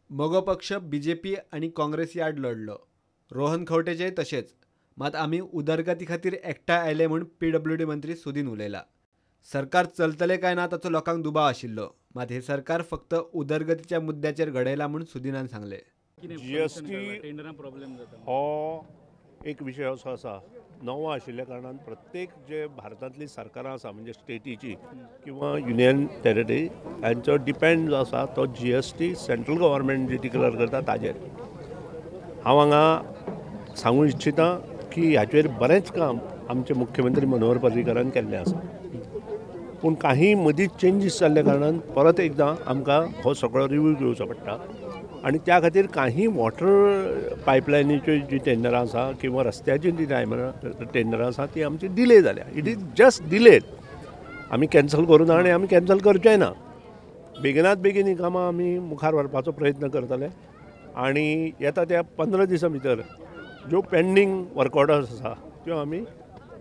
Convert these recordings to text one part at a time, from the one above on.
मगो पक्ष बीजेपी आणि काँग्रेस याड लढलो. रोहन खंवटेचेय तशेंच. मात आमी उदरगती खातीर एकठांय आयले म्हूण PWD मंत्री सुदीन उलयला. सरकार चलतले काय ना ताचो लोकांक दुबाव आशिल्लो. मात हे सरकार फक्त उदरगतीच्या मुद्द्याचेर घडयला म्हूण सुदिनान सांगले. जीएसटी हो एक विषय असो आसा नवो आशिल्ल्या कारणान प्रत्येक जे भारतांतली सरकारां आसा म्हणजे स्टेटीची किंवा युनियन टेरिटरी हांचो डिपेंड जो आसा तो जीएसटी सेंट्रल गव्हर्मेंट जी डिक्लेअर करता ताजेर. हांव हांगा सांगूं इच्छिता की हाचेर बरेंच काम आमचे मुख्यमंत्री मनोहर पर्रीकारान केल्लें आसा. पूण काही मदींच चेंजीस जाल्ल्या कारणान परत एकदां आमकां हो सगळो रिव्यू घेवचो पडटा आणि त्या खातीर काही वॉटर पायपलायनीच्यो जी टेंडरां आसा किंवा रस्त्याची जी टेंडरां आसा ती आमची डिले जाल्या. It is just delayed. आमी कॅन्सल करूं ना आनी आमी कॅन्सल करचेय ना. बेगिनात बेगीन ही कामां आमी मुखार व्हरपाचो प्रयत्न करतले आणि येता त्या 15 दिसां भितर ज्यो पेंडींग वर्क ऑर्डर्स आसा त्यो आमी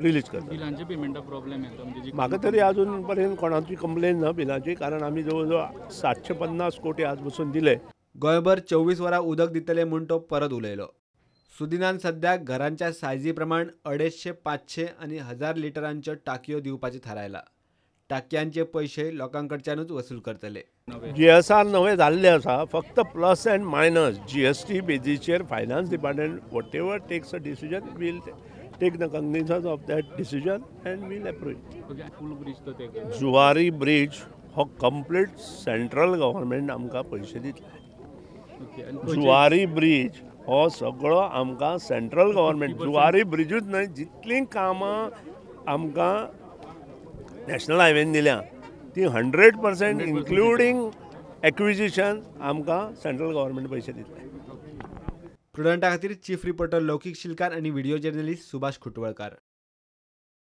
रिलीज करता. बिलांचे पेमेंटा प्रॉब्लेम येता म्हणजे म्हाका तरी अजून पर्यंत कोणाची कंप्लेन ना बिलाची, कारण आमी जवळ जवळ 750 कोटी आज बसून दिले. गोंयभर 24 वरां उदक दितले म्हूण तो परत उलयलो. सुदिनान सध्या घरांच्या सायजी प्रमाण 250, 500 आणि 1000 लिटरांच्यो टाकयो दिवपाचें थारायला. टाकयांचे पयशे लोकांकडच्यानूच वसूल करतले. GSR नवे जाल्ले आसा. फक्त प्लस अँड मायनस जीएसटी बेजीचेर finance department whatever takes a decision will take the cognizance of that decision and will approve. फूल ब्रिज तो ते जुवारी ब्रिज हो कंप्लीट सेंट्रल गव्हर्मेंट आमकां पयशे दितले. जुवारी ब्रिज हो सगळो आमकां सेंट्रल गव्हर्मेंट. जुवारी ब्रिजूच न्हय, जितलीं कामां आमकां नॅशनल हायवेन दिल्या ती 100% इन्क्लुडींग एक्विजिशन आमकां सेंट्रल गव्हर्मेंट पयशे दितले. प्रुडंटा खातीर चीफ रिपोर्टर लौकीक शिलकार आणि व्हिडिओ जर्नलिस्ट सुभाष खुटवळकार.